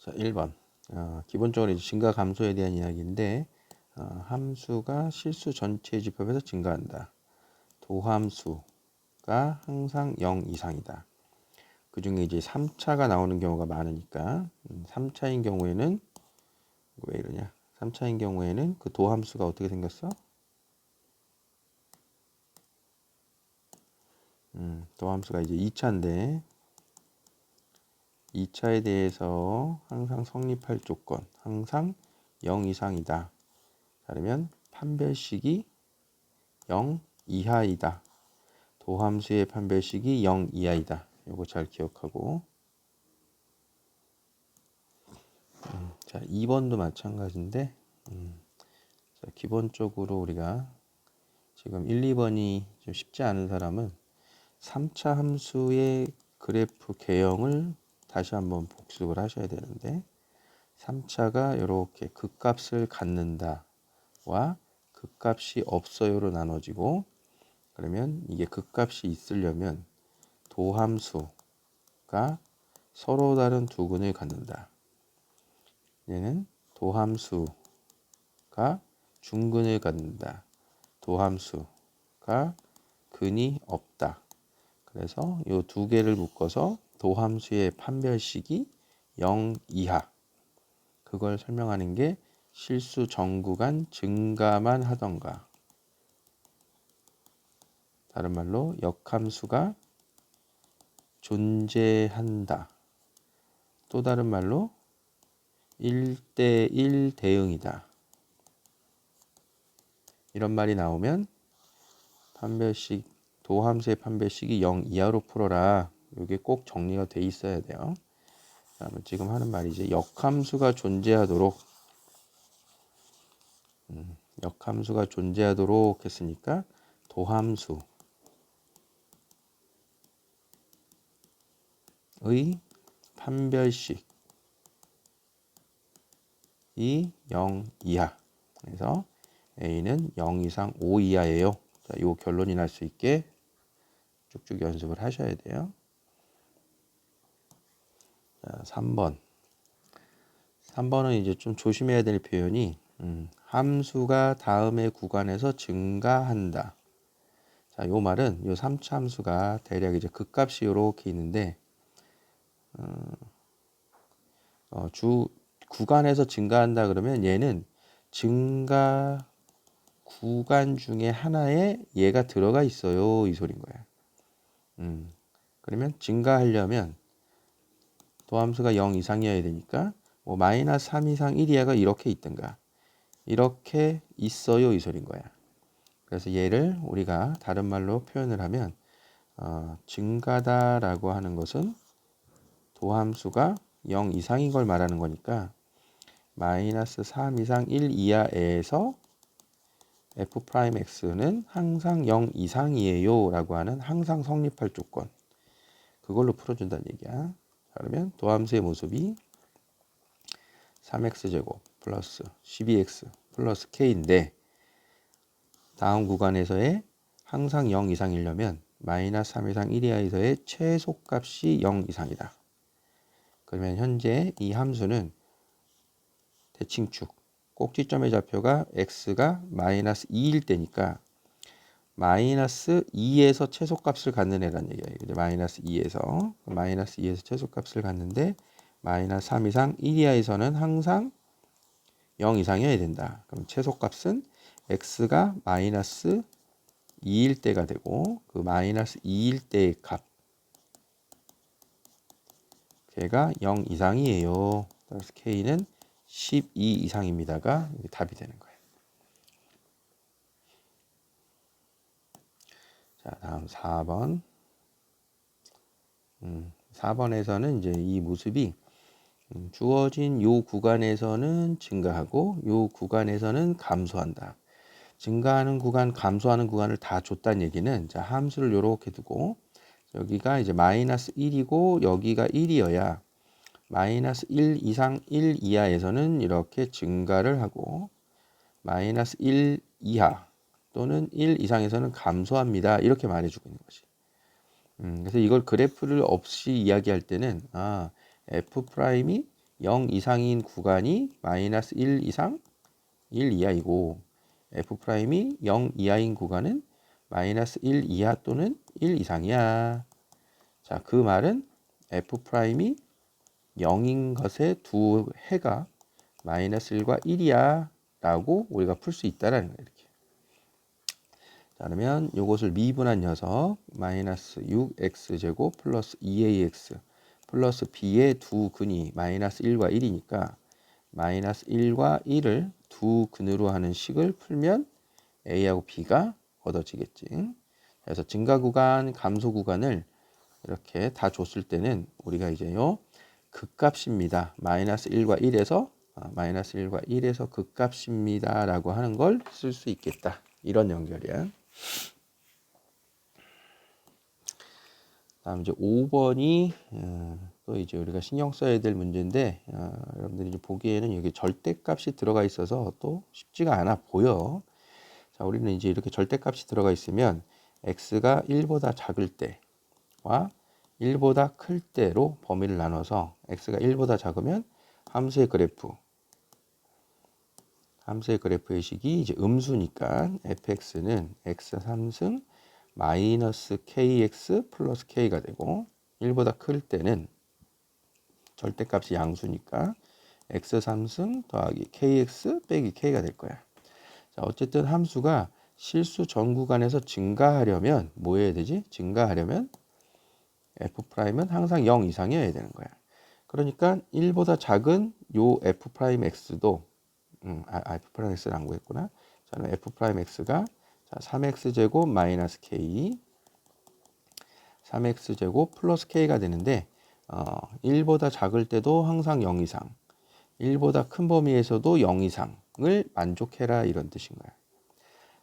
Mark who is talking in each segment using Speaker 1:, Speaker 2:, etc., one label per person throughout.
Speaker 1: 자, 1번. 기본적으로 이제 증가 감소에 대한 이야기인데, 함수가 실수 전체 집합에서 증가한다. 도함수가 항상 0 이상이다. 그 중에 이제 3차가 나오는 경우가 많으니까, 3차인 경우에는, 왜 이러냐? 3차인 경우에는 그 도함수가 어떻게 생겼어? 도함수가 이제 2차인데, 2차에 대해서 항상 성립할 조건, 항상 0 이상이다. 그러면 판별식이 0 이하이다. 도함수의 판별식이 0 이하이다. 요거 잘 기억하고. 자, 2번도 마찬가지인데, 자, 기본적으로 우리가 지금 1, 2번이 좀 쉽지 않은 사람은 3차 함수의 그래프 개형을 다시 한번 복습을 하셔야 되는데, 3차가 이렇게 극값을 갖는다와 극값이 없어요로 나눠지고, 그러면 이게 극값이 있으려면 도함수가 서로 다른 두 근을 갖는다. 얘는 도함수가 중근을 갖는다. 도함수가 근이 없다. 그래서 이 두 개를 묶어서 도함수의 판별식이 0 이하. 그걸 설명하는 게 실수 정구간 증가만 하던가. 다른 말로 역함수가 존재한다. 또 다른 말로 1대1 대응이다. 이런 말이 나오면 판별식, 도함수의 판별식이 0 이하로 풀어라. 이게 꼭 정리가 돼 있어야 돼요. 그러면 지금 하는 말이 이제 역함수가 존재하도록 역함수가 존재하도록 했으니까 도함수의 판별식이 0 이하. 그래서 A는 0 이상 5 이하예요. 자, 이 결론이 날 수 있게 쭉쭉 연습을 하셔야 돼요. 자, 3번. 3번은 이제 좀 조심해야 될 표현이 함수가 다음의 구간에서 증가한다. 자, 요 말은 요 3차 함수가 대략 이제 극값이 요렇게 있는데 구간에서 증가한다 그러면 얘는 증가 구간 중에 하나에 얘가 들어가 있어요. 이 소린 거야. 그러면 증가하려면 도함수가 0 이상이어야 되니까 뭐 마이너스 3 이상 1 이하가 이렇게 있든가 이렇게 있어요. 이 소린 거야. 그래서 얘를 우리가 다른 말로 표현을 하면 증가다라고 하는 것은 도함수가 0 이상인 걸 말하는 거니까 마이너스 3 이상 1 이하에서 f'x는 항상 0 이상이에요 라고 하는 항상 성립할 조건, 그걸로 풀어준다는 얘기야. 그러면 도함수의 모습이 3x제곱 플러스 12x 플러스 k인데 다음 구간에서의 항상 0 이상이려면 마이너스 3 이상 1 이하에서의 최소값이 0 이상이다. 그러면 현재 이 함수는 대칭축 꼭지점의 좌표가 x가 마이너스 2일 때니까 마이너스 2에서 최소값을 갖는 애란 얘기야. 이제 마이너스 2에서 최소값을 갖는데 마이너스 3 이상 1 이하에서는 항상 0 이상이어야 된다. 그럼 최소값은 x가 마이너스 2일 때가 되고 그 마이너스 2일 때의 값 걔가 0 이상이에요. 그래서 k는 12 이상입니다가 답이 되는 거예요. 자, 다음 4번. 4번에서는 이제 이 모습이 주어진 요 구간에서는 증가하고 요 구간에서는 감소한다. 증가하는 구간, 감소하는 구간을 다 줬다는 얘기는 자, 함수를 요렇게 두고 여기가 이제 마이너스 1이고 여기가 1이어야 마이너스 1 이상 1 이하에서는 이렇게 증가를 하고 마이너스 1 이하 또는 1 이상에서는 감소합니다. 이렇게 말해주고 있는 거지. 그래서 이걸 그래프를 없이 이야기할 때는 f 프라임이 0 이상인 구간이 마이너스 1 이상 1 이하이고 F'이 0 이하인 구간은 마이너스 1 이하 또는 1 이상이야. 자, 그 말은 F'이 0인 것의 두 해가 마이너스 1과 1이야 라고 우리가 풀 수 있다라는 거예요. 이렇게. 자, 그러면 이것을 미분한 녀석 마이너스 6x제곱 플러스 2ax 플러스 b의 두 근이 마이너스 1과 1이니까 마이너스 1과 1을 두 근으로 하는 식을 풀면 a하고 b가 얻어지겠지. 그래서 증가 구간, 감소 구간을 이렇게 다 줬을 때는 우리가 이제요 극값입니다. 마이너스 1과 1에서 마이너스 1과 1에서 극값입니다 라고 하는 걸 쓸 수 있겠다. 이런 연결이야. 다음 이제 5번이 또 이제 우리가 신경 써야 될 문제인데 여러분들이 이제 보기에는 여기 절대값이 들어가 있어서 또 쉽지가 않아 보여. 자, 우리는 이제 이렇게 절대값이 들어가 있으면 x가 1보다 작을 때와 1보다 클 때로 범위를 나눠서 x가 1보다 작으면 함수의 그래프의 식이 이제 음수니까 fx는 x 3승 마이너스 kx 플러스 k가 되고 1보다 클 때는 절대값이 양수니까 x 3승 더하기 kx 빼기 k가 될 거야. 자, 어쨌든 함수가 실수 전 구간에서 증가하려면 뭐 해야 되지? 증가하려면 f'은 항상 0 이상이어야 되는 거야. 그러니까 1보다 작은 요 f'x도 f'x를 안 구했구나. 자, f'x가 3x제곱 마이너스 k 3x제곱 플러스 k가 되는데 1보다 작을 때도 항상 0 이상 1보다 큰 범위에서도 0 이상을 만족해라 이런 뜻인 거야.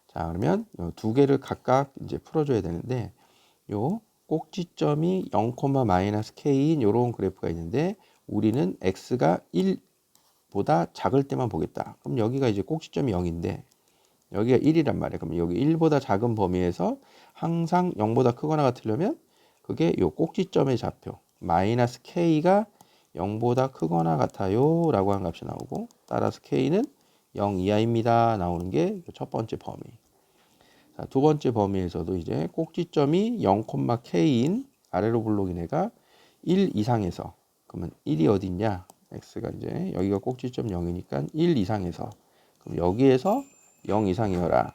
Speaker 1: 자, 그러면 두 개를 각각 이제 풀어줘야 되는데 요 꼭지점이 0, 마이너스 k인 요런 그래프가 있는데 우리는 x가 1보다 작을 때만 보겠다. 그럼 여기가 이제 꼭지점이 0인데 여기가 1이란 말이에요. 그럼 여기 1보다 작은 범위에서 항상 0보다 크거나 같으려면 그게 요 꼭지점의 좌표 마이너스 k가 0보다 크거나 같아요 라고 한 값이 나오고 따라서 k는 0 이하입니다 나오는 게 첫 번째 범위. 자, 두 번째 범위에서도 이제 꼭지점이 0, k인 아래로 블록인 애가 1 이상에서 그러면 1이 어딨냐? x가 이제 여기가 꼭지점 0이니까 1 이상에서 그럼 여기에서 0 이상이어라.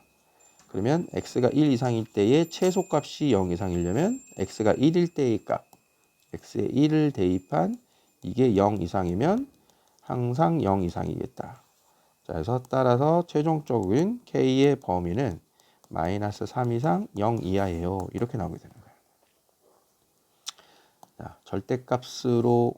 Speaker 1: 그러면 x가 1 이상일 때의 최소값이 0 이상이려면 x가 1일 때의 값 x에 1을 대입한 이게 0 이상이면 항상 0 이상이겠다. 자, 그래서 따라서 최종적인 k의 범위는 마이너스 3 이상 0 이하예요. 이렇게 나오게 되는 거예요. 자, 절대값으로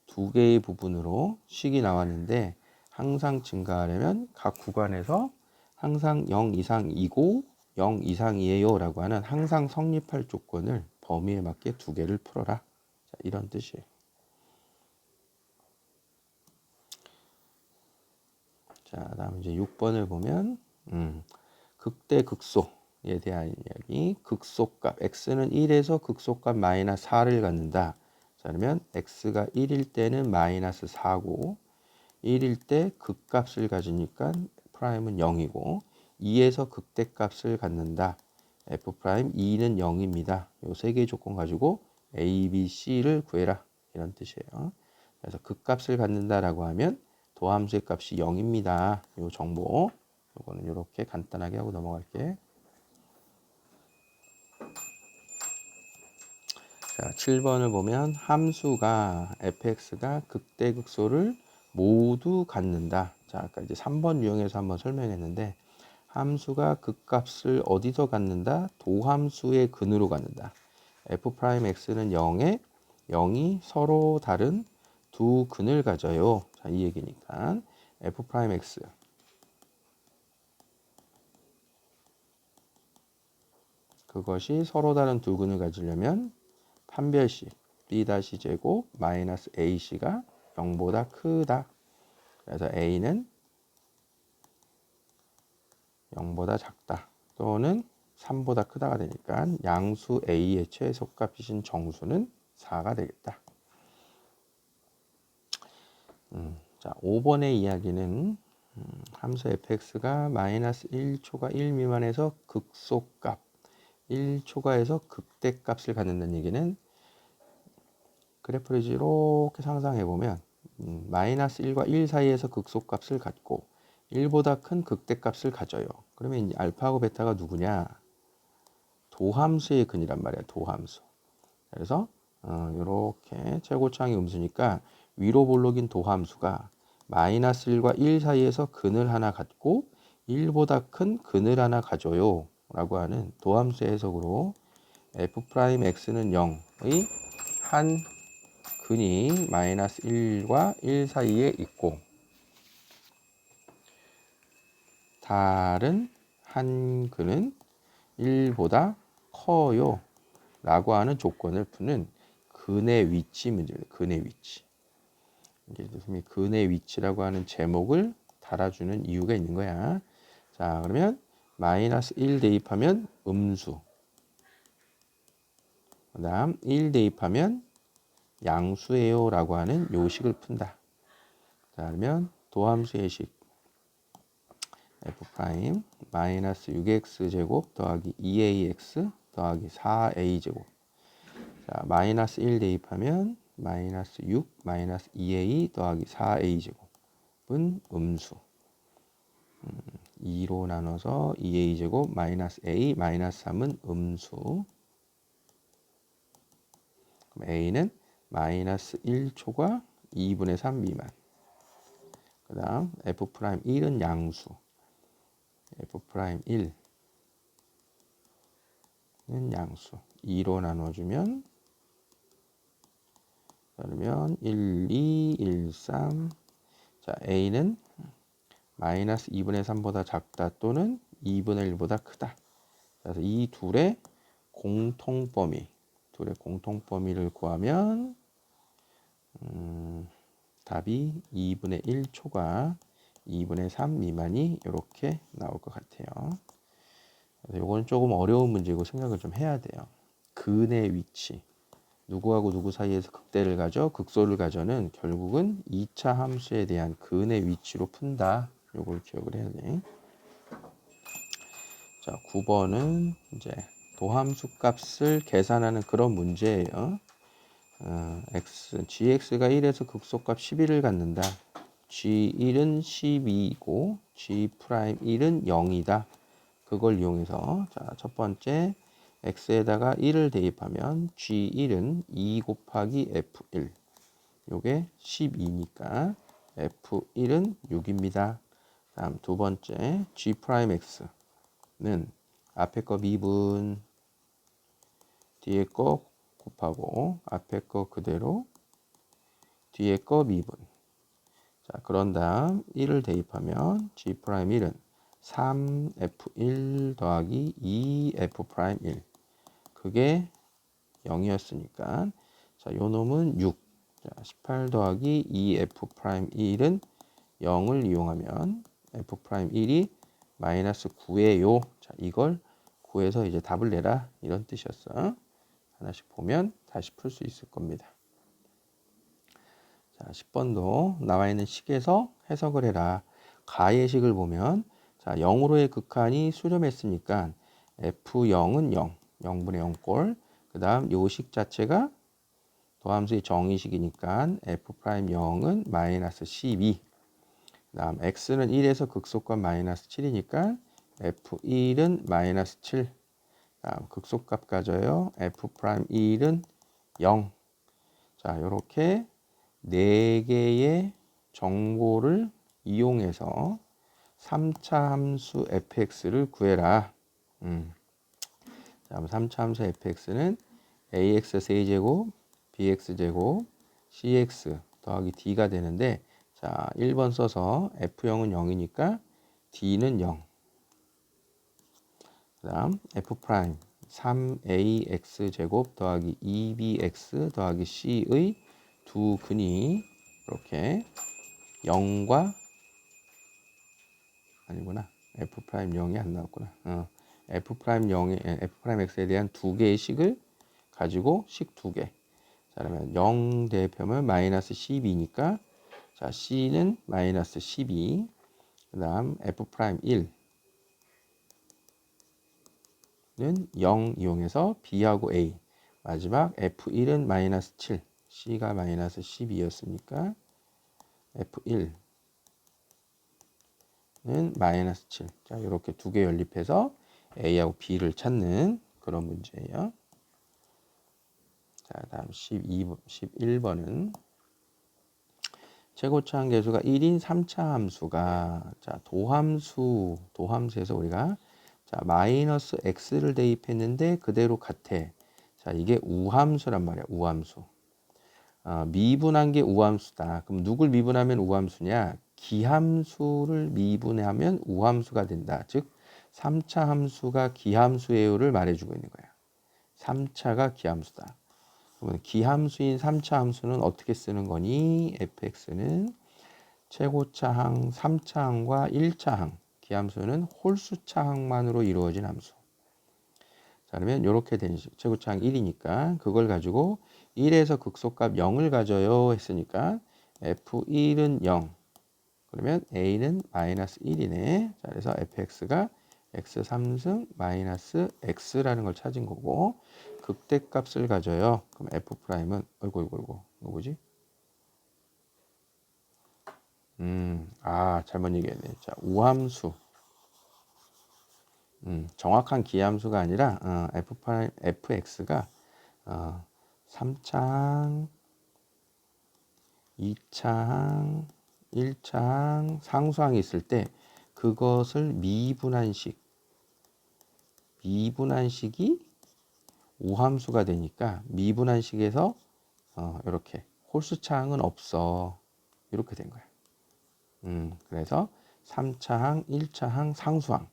Speaker 1: 두 개의 부분으로 식이 나왔는데 항상 증가하려면 각 구간에서 항상 0 이상이고 0 이상이에요 라고 하는 항상 성립할 조건을 범위에 맞게 두 개를 풀어라. 자, 이런 뜻이에요. 자, 다음 이제 6번을 보면 극대 극소에 대한 이야기. 극소값 x는 1에서 극소값 마이너스 4를 갖는다. 자, 그러면 x가 1일 때는 마이너스 4고 1일 때 극값을 가지니까 프라임은 0이고 2에서 극대값을 갖는다. f 프라임 2는 0입니다. 요 세 개의 조건 가지고 a, b, c를 구해라. 이런 뜻이에요. 그래서 극값을 갖는다라고 하면 도함수의 값이 0입니다. 요 정보 요거는 이렇게 간단하게 하고 넘어갈게. 자, 7번을 보면 함수가 fx가 극대극소를 모두 갖는다. 자, 아까 이제 3번 유형에서 한번 설명했는데 함수가 극값을 어디서 갖는다? 도함수의 근으로 갖는다. f'x는 0에 0이 서로 다른 두 근을 가져요. 자, 이 얘기니까 f'x 그것이 서로 다른 두 근을 가지려면 판별식 b-제곱 마이너스 ac가 0보다 크다. 그래서 a는 0보다 작다. 또는 3보다 크다가 되니까 양수 a의 최소값이신 정수는 4가 되겠다. 자, 5번의 이야기는 함수 fx가 마이너스 1초가 1 미만에서 극소값 1초가에서 극대값을 갖는다는 얘기는 그래프를 이렇게 상상해 보면 마이너스 1과 1 사이에서 극소값을 갖고 1보다 큰 극대값을 가져요. 그러면 이제 알파하고 베타가 누구냐? 도함수의 근이란 말이야. 도함수. 그래서 이렇게 최고차항이 음수니까 위로 볼록인 도함수가 마이너스 1과 1 사이에서 근을 하나 갖고 1보다 큰 근을 하나 가져요 라고 하는 도함수의 해석으로 f'x는 0의 한 근이 마이너스 1과 1 사이에 있고 다른 한 근은 1보다 커요 라고 하는 조건을 푸는 근의 위치 문제입니다. 근의 위치. 이게 근의 위치라고 하는 제목을 달아주는 이유가 있는 거야. 자, 그러면 마이너스 1 대입하면 음수. 그 다음 1 대입하면 양수예요 라고 하는 요식을 푼다. 자, 그러면 도함수의 식 f 프라임 마이너스 6x 제곱 더하기 2ax 더하기 4a 제곱. 자, 마이너스 1 대입하면 마이너스 6 마이너스 2a 더하기 4a 제곱은 음수. 2로 나눠서 2a 제곱 마이너스 a 마이너스 3은 음수. 그럼 a는 마이너스 1초가 2분의 3 미만. 그 다음 f'1은 양수. f'1은 양수. 2로 나눠주면 그러면 1, 2, 1, 3. 자, a는 마이너스 2분의 3보다 작다 또는 2분의 1보다 크다. 그래서 이 둘의 공통범위를 구하면 답이 2분의 1초가 2분의 3 미만이 이렇게 나올 것 같아요. 이거는 조금 어려운 문제고 생각을 좀 해야 돼요. 근의 위치. 누구하고 누구 사이에서 극대를 가져, 극소를 가져는 결국은 2차 함수에 대한 근의 위치로 푼다. 요걸 기억을 해야 돼. 자, 9번은 이제 도함수 값을 계산하는 그런 문제예요. gx가 1에서 극소값 11을 갖는다. g1은 12이고 g'1은 0이다. 그걸 이용해서 자, 첫 번째 x에다가 1을 대입하면 g1은 2 곱하기 f1 요게 12니까 f1은 6입니다. 다음 두 번째 g'x는 앞에 거 미분 뒤에 거 곱하고 앞에 거 그대로 뒤에 거 미분. 자, 그런 다음 1을 대입하면 g'1은 3f1 더하기 2f'1 그게 0이었으니까 자, 요 놈은 6. 자, 18 더하기 2f'1은 0을 이용하면 f'1이 마이너스 9예요. 자, 이걸 구해서 이제 답을 내라 이런 뜻이었어. 하나씩 보면 다시 풀 수 있을 겁니다. 자, 10번도 나와 있는 식에서 해석을 해라. 가의 식을 보면 자, 0으로의 극한이 수렴했으니까 f0은 0, 0분의 0꼴. 그 다음 요식 자체가 도함수의 정의식이니까 f'0은 마이너스 12. 그 다음 x는 1에서 극소값 마이너스 7이니까 f1은 마이너스 7. 다음 극소값 가져요. f'1은 0. 자, 이렇게 4개의 정보를 이용해서 3차 함수 fx를 구해라. 다음 3차 함수 fx는 ax 세제곱, bx제곱, cx 더하기 d가 되는데 자, 1번 써서 f0은 0이니까 d는 0. 그 다음 f' 3ax 제곱 더하기 2bx 더하기 c의 두 근이 이렇게 0과 아니구나. f'0이 안 나왔구나. f'x에 대한 두 개의 식을 가지고 식 두 개. 자, 그러면 0 대표면 마이너스 12니까 자, C는 마이너스 12. 그 다음 F 프라임 1는 0 이용해서 B하고 A. 마지막 F1은 마이너스 7. C가 마이너스 12였으니까 F1는 마이너스 7. 자, 이렇게 두 개 연립해서 A하고 B를 찾는 그런 문제예요. 자, 다음 11번은 최고차항 계수가 1인 3차 함수가 자, 도함수에서 우리가 자, 마이너스 x를 대입했는데 그대로 같아. 자, 이게 우함수란 말이야. 우함수. 미분한 게 우함수다. 그럼 누굴 미분하면 우함수냐? 기함수를 미분하면 우함수가 된다. 즉 3차 함수가 기함수예요를 말해주고 있는 거야. 3차가 기함수다. 그러면 기함수인 3차 함수는 어떻게 쓰는 거니? fx는 최고차항, 3차항과 1차항. 기함수는 홀수차항만으로 이루어진 함수. 자, 그러면 이렇게 된 식. 최고차항 1이니까 그걸 가지고 1에서 극소값 0을 가져요 했으니까 f1은 0. 그러면 a는 마이너스 1이네. 자, 그래서 fx가 x 3승 마이너스 x라는 걸 찾은 거고 극대값을 가져요. 그럼 f 프라임은 이거 뭐지? 잘못 얘기했네. 자, 우함수. 정확한 기함수가 아니라 f 프라임 fx가 3차항, 2차항, 1차항, 상수항이 있을 때 그것을 미분한식이 우함수가 되니까 미분한식에서 이렇게 홀수차항은 없어. 이렇게 된 거야. 그래서 3차항, 1차항, 상수항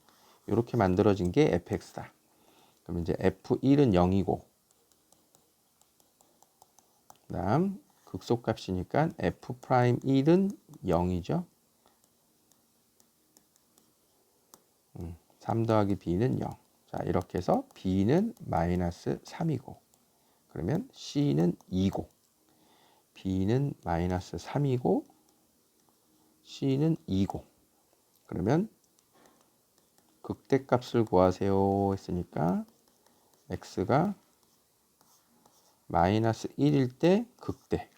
Speaker 1: 이렇게 만들어진 게 fx다. 그럼 이제 f1은 0이고 그 다음 극소값이니까 f 프라임 1은 0이죠. 3 더하기 b는 0. 자, 이렇게 해서 b는 마이너스 3이고 그러면 c는 2고 b는 마이너스 3이고 c는 2고 그러면 극대값을 구하세요 했으니까 x가 마이너스 1일 때 극대.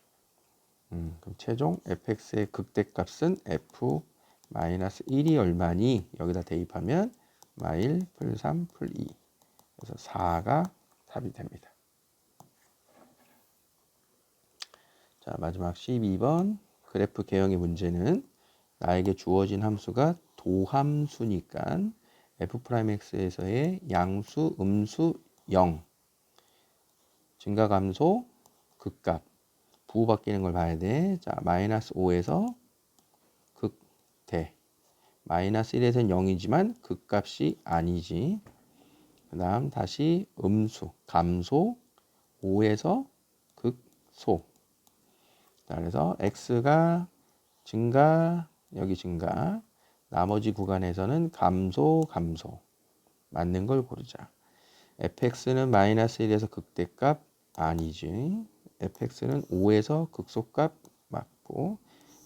Speaker 1: 그럼 최종 fx의 극대값은 f 마이너스 1이 얼마니? 여기다 대입하면 마일 풀 3 풀 2. 그래서 4가 답이 됩니다. 자, 마지막 12번 그래프 개형의 문제는 나에게 주어진 함수가 도함수니까 f'x에서의 양수, 음수 0 증가 감소 극값 부호 바뀌는 걸 봐야 돼. 자, 마이너스 5에서 극대 마이너스 1에서는 0이지만 극값이 아니지. 그 다음 다시 음수 감소 5에서 극소. 자, 그래서 x가 증가 여기 증가 나머지 구간에서는 감소 맞는 걸 고르자. fx는 마이너스 1에서 극대값 아니지. fx는 5에서 극소값 맞고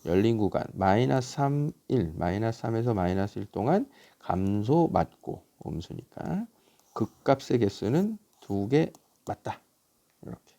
Speaker 1: 열린 구간 마이너스 3, 1 마이너스 3에서 마이너스 1 동안 감소 맞고 음수니까 극값의 개수는 2개 맞다. 이렇게